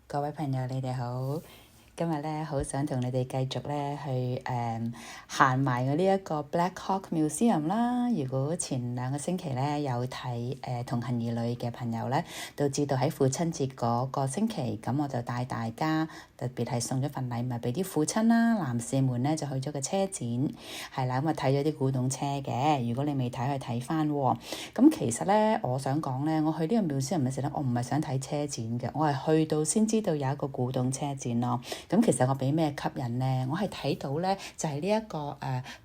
各位朋友，你哋好。今日咧好想同你哋繼續咧去行埋我呢一個 Black Hawk Museum 啦。如果前2個星期咧有睇同行兒女嘅朋友咧，都知道喺父親節嗰個星期，咁我就帶大家特別係送咗份禮物俾啲父親啦。男士們咧就去咗個車展，係啦，咁啊睇咗啲古董車嘅。如果你未睇，去睇翻喎。咁其實咧，我想講咧，我去呢個 museum 嘅時候咧，我唔係想睇車展嘅，我係去到先知道有一個古董車展咯。咁其實我俾咩吸引咧？我係睇到咧就係呢一個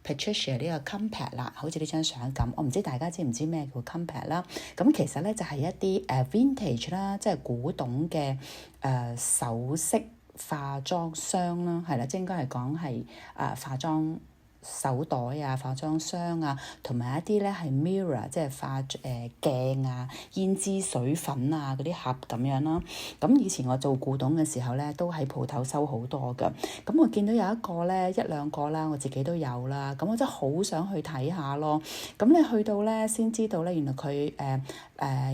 Patricia 呢個 compact 啦，好似呢張相咁。我唔知大家知唔知咩叫 compact 啦？咁其實咧就係一啲vintage 啦，即係古董嘅首飾化妝箱啦，係啦，即係應該係講係化妝手袋啊、化妝箱啊，同埋一啲咧係 mirror， 即係化鏡啊、胭脂水粉啊嗰啲盒咁樣啦。咁以前我做古董嘅時候咧，都喺鋪頭收好多㗎。咁我見到有一個咧、1-2個啦，我自己都有啦。咁我真係好想去睇下咯。咁你去到咧先知道咧，原來佢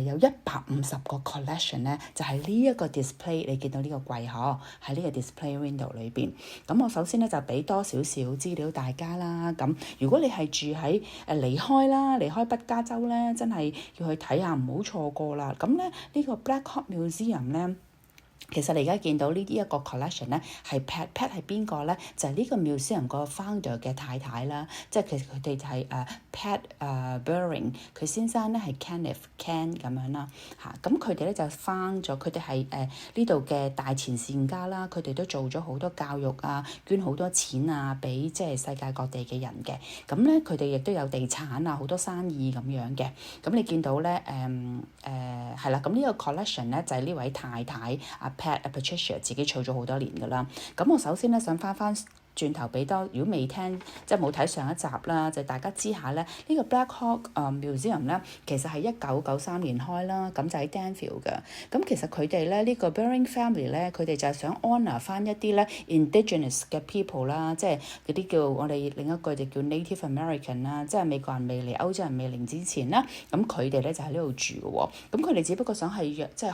有150個 collection 咧，就係呢一個 display。你見到呢個櫃嗬，喺呢個 display window 裏邊。咁我首先咧就俾多少少資料大家啦。咁如果你係住喺離開北加州咧，真係要去睇下，唔好錯過啦。咁咧呢個 Black Hawk Museum 咧，其實你而家見到呢啲一個 collection 咧，係 Pat 係邊個咧？就係呢個 museum 個 founder 嘅太太啦，即係其實佢哋就係Pat Buring， 佢先生咧係 Ken 咁樣啦嚇。咁佢哋咧就 found 咗，佢哋係呢度嘅大前線家啦，佢哋都做咗好多教育啊，捐好多錢啊，俾即係世界各地嘅人嘅。咁咧佢哋亦都有地產啊，好多生意咁樣嘅。咁你見到咧係啦，咁呢個 collection 咧就係呢位太太Patricia 自己儲咗好多年㗎啦。咁我首先咧想翻轉頭俾多，如果未聽即係冇睇上一集啦，就大家知下咧，呢個 Black Hawk Museum 咧，其實係1993年開啦，咁就喺 Danville 嘅。咁其實佢哋咧呢個 Buring family 咧，佢哋就係想 honour 翻一啲咧 indigenous 嘅 people 啦，即係嗰啲叫我哋另一句就叫 Native American 啦，即係美國人未嚟、歐洲人未嚟之前啦，咁佢哋咧就喺呢度住嘅喎。咁佢哋只不過想係即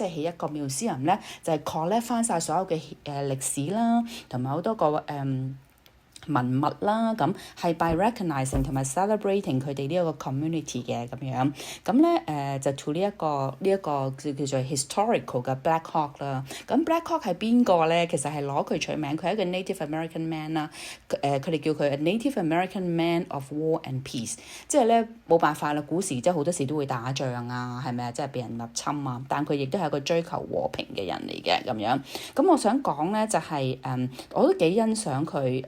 係起一個 museum 咧，就係 collect 翻晒所有嘅歷史啦，同埋好多個文物啦，咁係 by recognizing 同埋 celebrating 佢哋呢一個 community 嘅咁樣。咁咧就 to 呢一個叫做 historical 嘅 Black Hawk 啦。咁 Black Hawk 係邊個咧？其實係攞佢取名，佢係一個 Native American man 啦。佢哋叫佢 Native American Man of War and Peace。即係咧冇辦法啦，古時即係好多時都會打仗啊，係咪啊？即係俾人入侵啊，但佢亦都係一個追求和平嘅人嚟嘅咁樣。咁我想講咧就係我都幾欣賞佢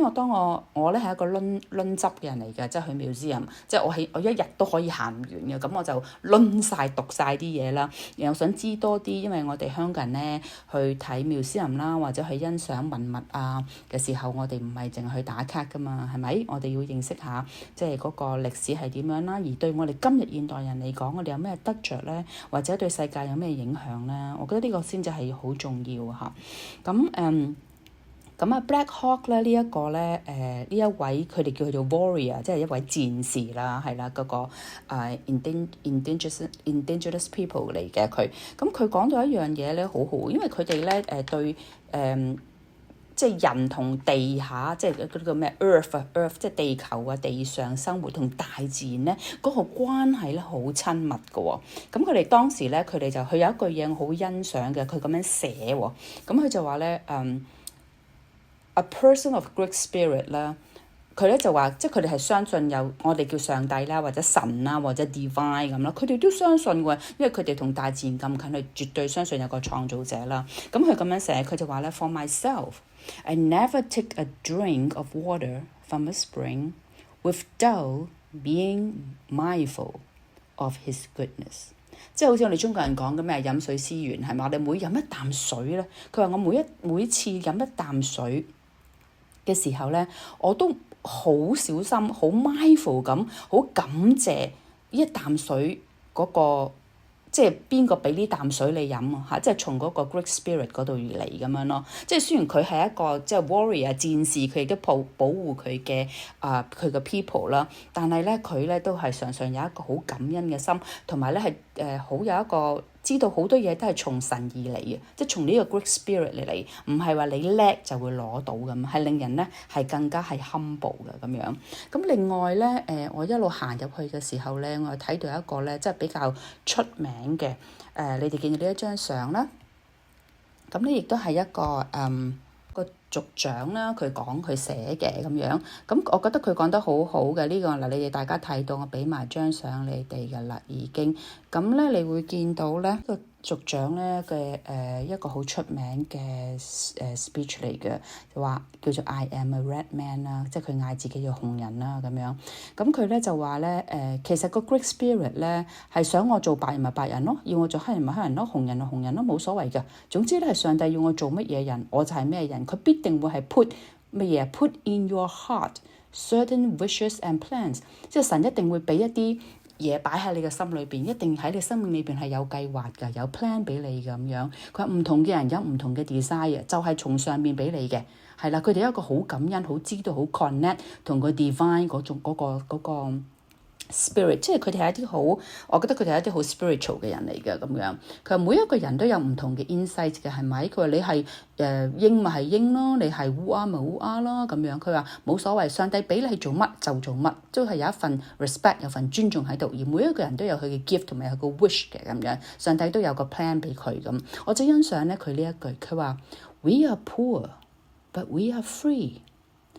因為當我咧係一個論執嘅人嚟嘅，即係去 museum，即係我一日都可以行唔完嘅，咁我就論晒讀晒啲嘢啦，然後想知多啲，因為我哋香港人咧去睇 museum 啦，或者去欣賞文物啊嘅時候，我哋唔係淨係去打卡噶嘛，係咪？我哋要認識下即係嗰個歷史係點樣啦，而對我哋今日現代人嚟講，我哋有咩得着咧，或者對世界有咩影響咧？我覺得呢個先至係好重要嚇。咁Black Hawk 咧呢一個咧呢一位佢哋叫佢做 warrior， 即係一位戰士啦，係啦，嗰個indigenous people 嚟嘅佢。咁佢講咗一樣嘢咧好好，因為佢哋咧對即係人同地下，即係嗰個咩 earth 即係地球啊，地上生活同大自然咧嗰個關係咧好親密嘅喎。咁佢哋當時咧佢有一句嘢我好欣賞嘅，佢咁樣寫喎。咁佢就話咧A person of Great Spirit 啦，佢咧就話，即係佢哋係相信有我哋叫上帝啦，或者神啦，或者 divine 咁啦，佢哋都相信嘅，因為佢哋同大自然咁近，佢絕對相信有個創造者啦。咁佢咁樣寫，佢就話咧 For myself, I never take a drink of water from a spring without being mindful of his goodness。即係好似我哋中國人講嘅咩飲水思源係咪？我哋每飲一啖水咧，佢話我每次飲一啖水嘅時候咧，我都好小心、好 mindful 咁，好感謝呢一啖水嗰個，即係邊個俾呢啖水你飲啊？嚇，即係從嗰個 Great Spirit 嗰度而嚟咁樣咯。即係雖然佢係一個即係 warrior 戰士，佢亦都保護佢嘅佢嘅 people 啦，但係咧佢咧都係常常有一個好感恩嘅心，同埋咧係好有一個知道好多嘢都係從神而嚟嘅，即係從呢個 Great Spirit 嚟，唔係話你叻就會攞到咁，係令人咧係更加係 humble 嘅咁樣。咁另外咧，我一路行入去嘅時候咧，我睇到一個咧，即係比較出名嘅，你哋見到呢一張相啦。咁咧亦都係一個個族長啦，佢講佢寫嘅咁樣。咁我覺得佢講得好好嘅呢個嗱，你哋大家睇到我俾埋張相你哋嘅啦，已經。咁咧，你會見到咧個族長咧嘅一個好出名嘅speech 嚟嘅，話叫做 I am a red man 啦，即係佢嗌自己做紅人啦咁樣。咁佢咧就話咧其實個 Great Spirit 咧係想我做白人咪白人咯，要我做黑人咪黑人咯，紅人咪紅人咯，冇所謂嘅。總之咧係上帝要我做乜嘢人，我就係咩人。佢必定會係 put in your heart certain wishes and plans， 即係神一定會俾一啲嘢擺喺你嘅心裏邊，一定喺你生命裏邊係有計劃㗎，有 plan 俾你咁樣。佢話唔同嘅人有唔同嘅 desire， 就係從上面俾你嘅，係啦。佢哋一個好感恩、好知道、好 connect 同個 divine 嗰種嗰個spirit， 即係佢哋係一啲好，我覺得佢哋係一啲好 spiritual 嘅人嚟嘅咁樣。佢話每一個人都有唔同嘅 insight 嘅，係咪？佢話你係鷹咪係鷹咯，你係烏鴉咪烏鴉咯咁樣。佢話冇所謂，上帝俾你做乜就做乜，都係有一份 respect， 有份尊重喺度。而每一個人都有佢嘅 gift 同埋有個 wish 嘅咁樣，上帝都有個 plan 俾佢咁。我最欣賞咧佢呢一句，佢話 We are poor, but we are free。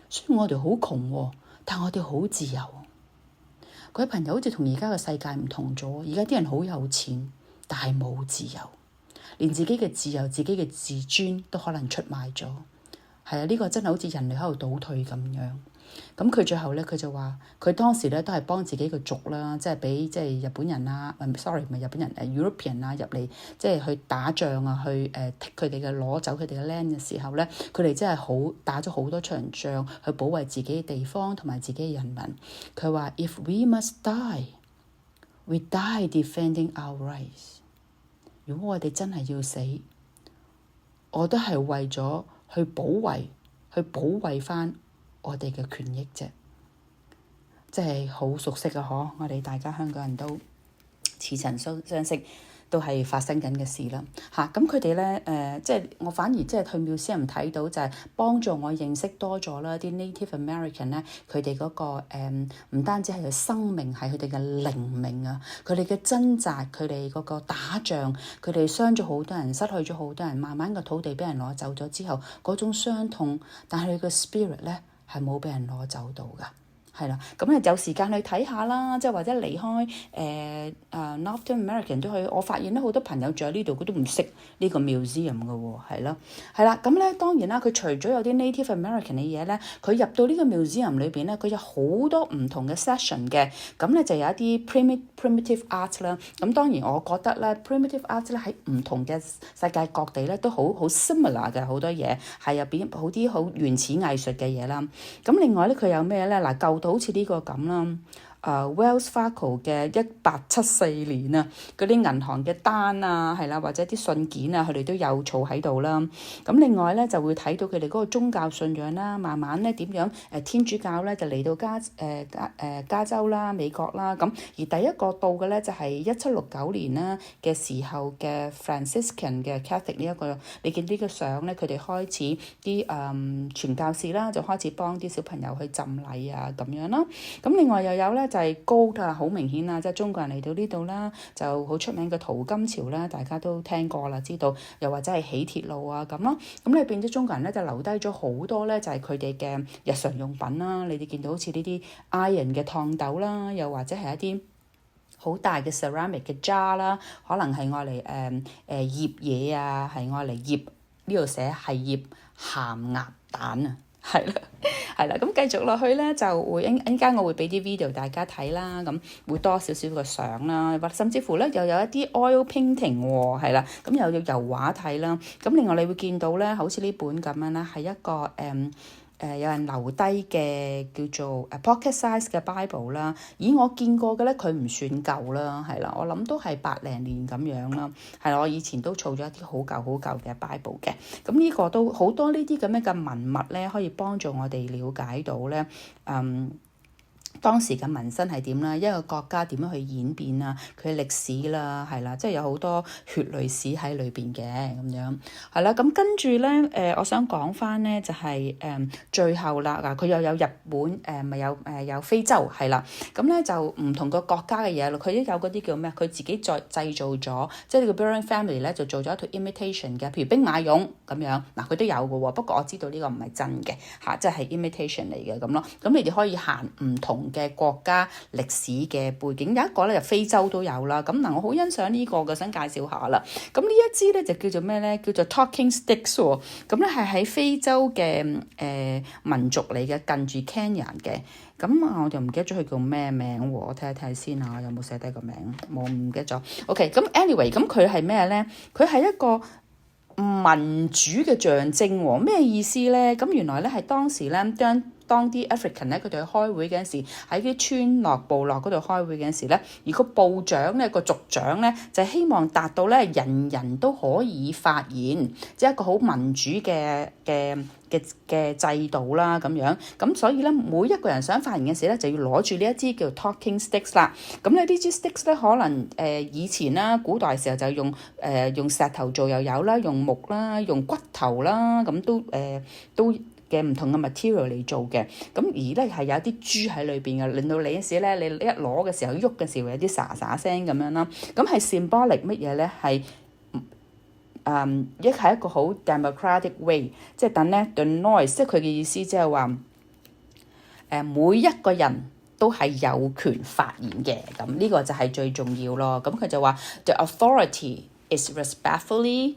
雖然我哋好窮，但我哋好自由。各位朋友，好似同而家嘅世界唔同咗，而家啲人好有錢，但係冇自由，連自己嘅自由、自己嘅自尊都可能出賣咗。係啊，呢個真係好似人類喺度倒退咁樣。咁佢最後咧，佢就話佢當時咧都係幫自己嘅族啦，即係俾即係日本人啊，唔係日本人，European 啊入嚟，即係去打仗啊，去剔佢哋嘅攞走佢哋嘅 land 嘅時候咧，佢哋真係好打咗好多場仗去保衛自己嘅地方同埋自己嘅人民。佢話 If we must die, we die defending our rights。如果我哋真係要死，我都係為咗去保衛翻我哋嘅權益啫，即係好熟悉嘅嗬，我哋大家香港人都似曾相識，都係發生緊嘅事啦嚇。咁佢哋咧即係我反而即係去 museum 睇到就係幫助我認識多咗啦，啲 Native American 咧佢哋嗰個唔單止係佢生命，係佢哋嘅靈命啊，佢哋嘅掙扎，佢哋嗰個打仗，佢哋傷咗好多人，失去咗好多人，慢慢個土地俾人攞走咗之後，嗰種傷痛，但係佢個 spirit 咧係冇俾人攞走到㗎。係啦，咁你有時間去睇下啦，即係或者離開Northern American 都去。我發現咧好多朋友住喺呢度，佢都唔識呢個 museum 嘅喎，係咯，係啦。咁咧當然啦，佢除咗有啲 Native American 嘅嘢咧，佢入到呢個 museum 裏邊咧，佢有好多唔同嘅 session 嘅。咁咧就有一啲 primitive art 啦。咁當然我覺得咧 primitive art 咧喺唔同嘅世界各地咧都好 similar 嘅，好多嘢係入邊好啲好原始藝術嘅嘢啦。咁另外咧佢有咩咧嗱舊好似呢個咁啦，Wells Fargo 嘅1874年啊，嗰啲銀行嘅單啊，係啦，或者啲信件啊，佢哋都有儲喺度啦。咁另外咧就會睇到佢哋嗰個宗教信仰啦，慢慢咧點樣天主教咧就嚟到加州啦、美國啦。咁而第一個到嘅咧就係1769年啦嘅時候嘅 Franciscan 嘅 Catholic 呢一個，你見呢個相咧，佢哋開始啲傳教士啦，就開始幫啲小朋友去浸禮啊咁樣啦。咁另外又有咧就係高啊，好明顯啊，即係中國人嚟到呢度啦，就好出名嘅淘金潮啦，大家都聽過啦，知道又或者係起鐵路啊咁咯。咁你變咗中國人咧就留低咗好多咧，就係佢哋嘅日常用品啦。你哋見到好似呢啲 iron 嘅燙斗啦，又或者係一啲好大嘅 ceramic 嘅 jar 啦，可能係愛嚟醃嘢啊，係愛嚟醃，呢度寫係醃鹹鴨蛋啊。係啦，係啦，咁繼續落去咧，就會一陣間我會俾啲 video 大家睇啦，咁會多少少個相啦，或甚至乎咧又有一啲 oil painting 喎，係啦，咁又有油畫睇啦，咁另外你會見到咧，好似呢本咁樣啦，係一個有人留低嘅叫做pocket size 嘅 Bible 啦，以我見過嘅咧，佢唔算舊啦，係啦，我諗都係80年咁樣啦，係啦，我以前都儲咗一啲好舊嘅 Bible 嘅，咁呢個都好多呢啲咁樣嘅文物咧，可以幫助我哋了解到咧，當時嘅紋身係點啦，一個國家點樣去演變啊，佢嘅歷史啦，係啦，即係有好多血淚史喺裏邊嘅咁樣，係啦，咁跟住咧我想講翻咧就係最後啦，嗱佢又有日本咪有非洲係啦，咁咧就唔同個國家嘅嘢咯，佢都有嗰啲叫咩？佢自己再製造咗，即係呢個 Bering Family 咧就做咗一套 imitation 嘅，譬如兵馬俑咁樣，嗱佢都有嘅喎，不過我知道呢個唔係真嘅嚇，即係 imitation 嚟嘅咁咯，咁你哋可以行唔同嘅國家歷史嘅背景，有一個咧就非洲都有啦。咁嗱，我好欣賞呢個嘅，想介紹下啦。咁呢一支咧就叫做咩咧？叫做 Talking Sticks 喎。咁咧係喺非洲嘅民族嚟嘅，近住 Kenya 嘅。咁我就唔記得咗佢叫咩名喎，我睇一睇先啊，有冇寫低個名？冇，唔記得咗。OK，咁 anyway，咁佢係咩咧？佢係一個民主嘅象徵喎。咩意思咧？咁原來咧係當時咧當啲 African 咧佢哋去開會嗰陣時，喺啲村落部落嗰度開會嗰陣時咧，而個部長咧個族長咧就係希望達到咧人人都可以發言，即係一個好民主嘅制度啦咁樣。咁所以咧每一個人想發言嘅時咧就要攞住呢一支叫 Talking Sticks 啦。咁咧呢支 sticks 咧可能以前啦古代時候就用石頭做又有啦，用木啦，用骨頭啦，咁都嘅唔同嘅 material 嚟做嘅，咁而咧係有啲珠喺裏邊嘅，令到你嗰時咧，你一攞嘅時候喐嘅時候會有啲沙沙聲咁樣啦。咁係 symbolic 乜嘢咧？係係一個好 democratic way， 即係等咧 the noise， 即係佢嘅意思即係話每一個人都係有權發言嘅，咁呢個就係最重要咯。咁佢就話 the authority is respectfully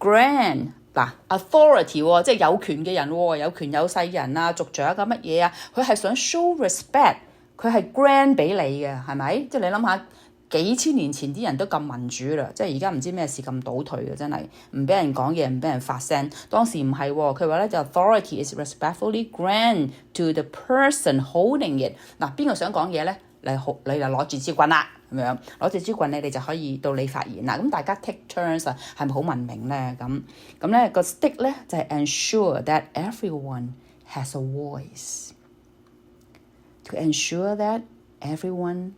grant。嗱 authority 喎，即係有權嘅人喎，有權有勢人啊，族長啊乜嘢啊，佢係想 show respect， 佢係 grant 俾你嘅，係咪？即係你諗下幾千年前啲人都咁民主啦，即係而家唔知咩事咁倒退嘅，真係唔俾人講嘢，唔俾人發聲。當時唔係喎，佢話咧就 authority is respectfully grant to the person holding it。嗱，邊個想講嘢咧？你就攞住支棍啦，咁樣攞住支棍咧，你就可以到你發言啦。咁大家 take turns 啊，係咪好文明咧？咁咧個 stick 咧就係 ensure that everyone has a voice。To ensure that everyone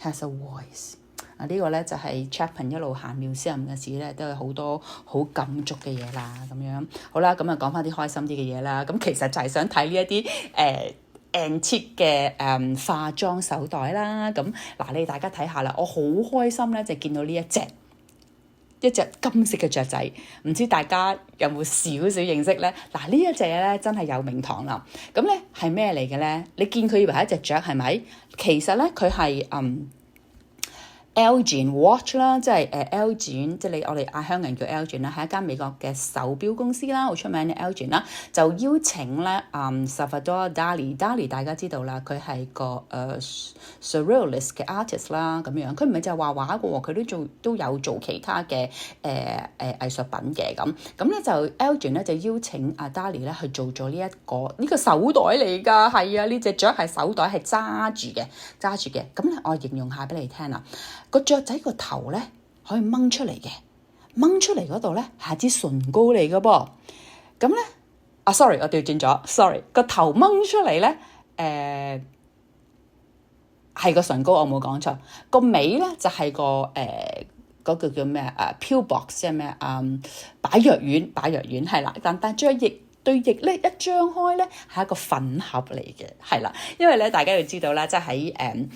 has a voice。呢個咧就係 Chapman 一路行museum嘅時咧，都有好多好感觸嘅嘢啦。咁樣好啦，咁啊講翻啲開心啲嘅嘢啦。咁其實就係想睇呢一啲antique 嘅化妝手袋啦，咁嗱你大家睇下啦，我好開心咧就見到呢一隻金色嘅雀仔，唔知大家有冇少少認識咧？嗱呢一隻咧真係有名堂啦，咁咧係咩嚟嘅咧？你見佢以為係一隻雀係咪？其實咧佢係Elgin Watch 啦，即係Elgin，即係我哋嗌香港人叫 Elgin 啦，係一間美國嘅手錶公司啦，好出名嘅 Elgin 啦，就邀請咧Salvador Dali 大家知道啦，佢係個surrealist 嘅 artist 啦，咁樣佢唔係就係畫畫嘅喎，佢都有做其他嘅藝術品嘅咁咧就 Elgin 咧就邀請阿 Dali 咧去做咗呢個手袋嚟㗎，係啊，呢隻雀係手袋係揸住嘅，咁咧我形容下俾你聽啦。個雀仔個頭咧可以掹出嚟嘅，掹出嚟嗰度咧係支唇膏嚟嘅噃。咁咧sorry 我調轉咗 sorry 個頭掹出嚟咧係個唇膏，我冇講錯。個尾咧就係嗰個叫咩pill box 即係咩擺藥丸係啦，但將對翼咧一張開咧係一個粉盒嚟嘅，係啦，因為咧大家要知道啦，即係喺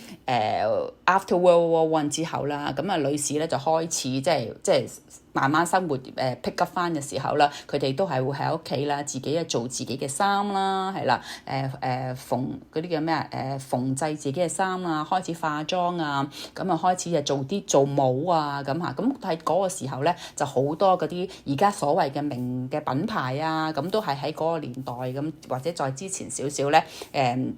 After World War One 之後啦，咁啊女士咧就開始即係慢慢生活pick up 翻嘅時候啦，佢哋都係會喺屋企啦，自己做自己嘅衫啦，係啦，縫嗰啲叫咩縫製自己嘅衫啊，開始化妝啊，咁啊開始就做帽啊咁嚇，咁喺嗰個時候咧就好多嗰啲而家所謂嘅名嘅品牌啊，咁都係喺嗰個年代咁或者再之前少少咧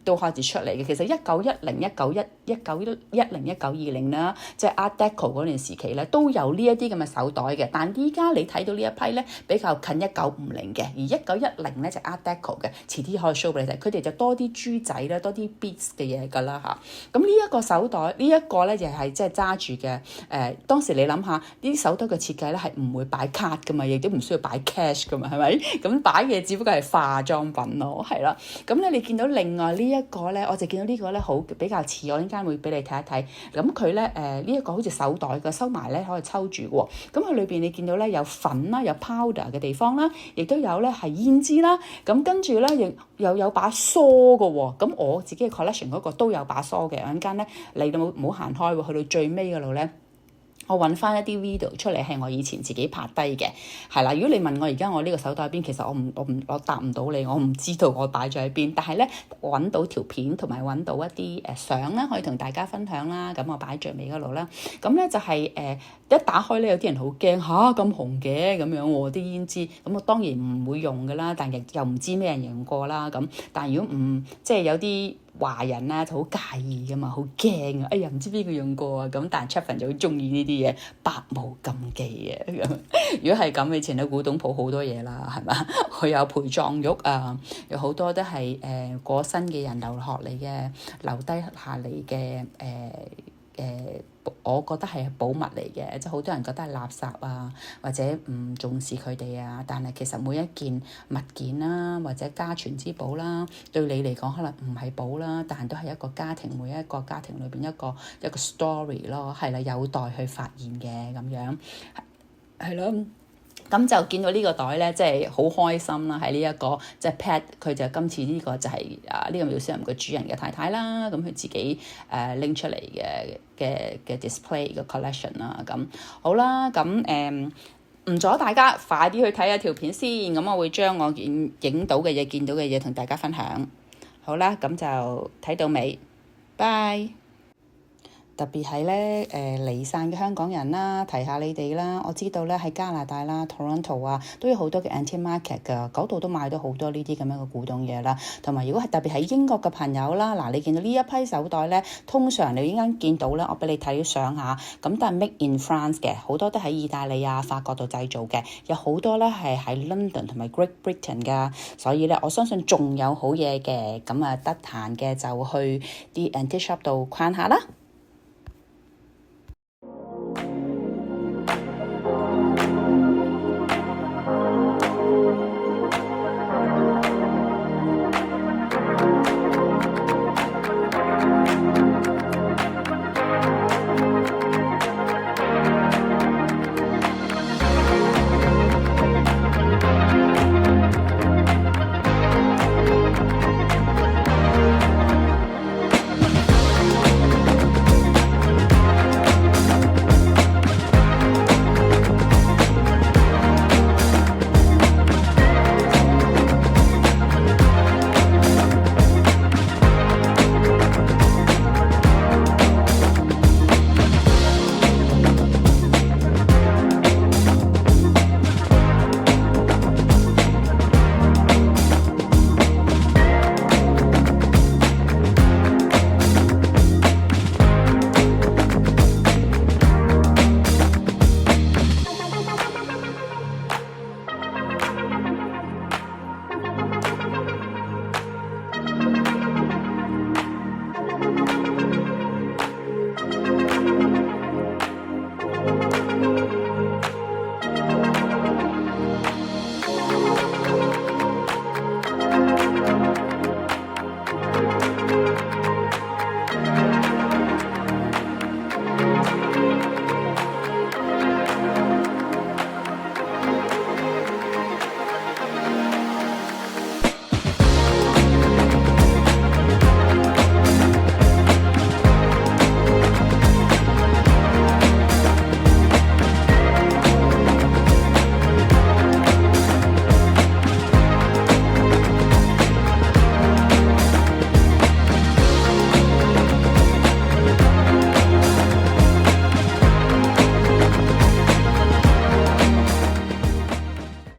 都開始出嚟嘅。其實1910、1920啦，即係 Art Deco 嗰段時期咧都有呢一啲咁嘅手袋嘅。嘅。但依家你睇到呢一批咧比較近1950嘅，而1910咧就 Art Deco 嘅，遲啲可以 show 俾你睇。佢哋就多啲珠仔啦，多啲 beads 嘅嘢㗎啦嚇。咁呢一個手袋，呢一個咧就係即係揸住嘅。當時你諗下，呢啲手袋嘅設計咧係唔會擺卡㗎嘛，亦都唔需要擺 cash㗎嘛，係咪？咁擺嘅只不過係化妝品咯，係啦。咁咧你見到另外呢一個咧，我就見到呢個咧好比較似，我陣間會俾你睇一睇。咁佢咧呢一個好似手袋嘅，收埋咧可以抽住喎。咁佢裏邊你見到咧有粉啦，有 powder 嘅地方啦，亦都有咧係胭脂啦。咁跟住咧又有把梳嘅喎。咁我自己嘅 collection 嗰個都有把梳嘅。陣間咧你都唔好行開喎，去到最尾嗰度咧。我揾翻一啲 video 出嚟係我以前自己拍低嘅，係啦。如果你問我而家我呢個手袋邊，其實我答唔到你，我唔知道我擺咗喺邊。但係咧揾到條片同埋揾到一啲相啦，可以同大家分享啦。咁我擺最尾嗰度啦。咁咧就係一打開咧，有啲人好驚嚇咁紅嘅咁樣喎，啲胭脂。咁我當然唔會用噶啦，但係又唔知咩人用過啦。咁但係如果即係有啲華人啊就好介意噶嘛，好驚啊！哎呀，唔知邊個用過啊？咁但係 Chapman 就好中意呢啲嘢，百無禁忌嘅咁。如果係咁，以前喺古董鋪好多嘢啦，係嘛？佢有陪葬玉啊，有好多都係過身嘅人留落嚟嘅，留低下嚟嘅我覺得係寶物嚟嘅，即係好多人覺得係垃圾啊，或者唔重視佢哋啊。但係其實每一件物件啦，或者家傳之寶啦，對你嚟講可能唔係寶啦，但係都係一個家庭，每一個家庭裏邊一個 story 咯，係啦，有待去發現嘅咁樣，係咯。咁就見到呢個袋咧，即係好開心啦！喺呢一個即係 Pat，佢就今次呢個就係呢個 museum 嘅主人嘅太太啦。咁佢自己拎出嚟嘅 display 嘅 collection 啦。咁好啦，咁唔阻大家快啲去睇下條片先。咁我會將我影到嘅嘢、見到嘅嘢同大家分享。好啦，咁就睇到尾，拜。特別係咧離散嘅香港人啦，提下你哋啦。我知道咧喺加拿大啦 Toronto 啊，都有好多嘅 antique market 㗎，嗰度都買到好多呢啲咁樣嘅古董嘢啦。同埋如果係特別喺英國嘅朋友啦，嗱你見到呢一批手袋咧，通常你應該見到咧，我俾你睇相下，咁都係 made in France 嘅，好多都喺意大利啊、法國度製造嘅，有好多咧係喺 London 同埋 Great Britain 㗎，所以咧我相信仲有好嘢嘅，咁啊得閒嘅就去啲 antique shop 度逛下啦。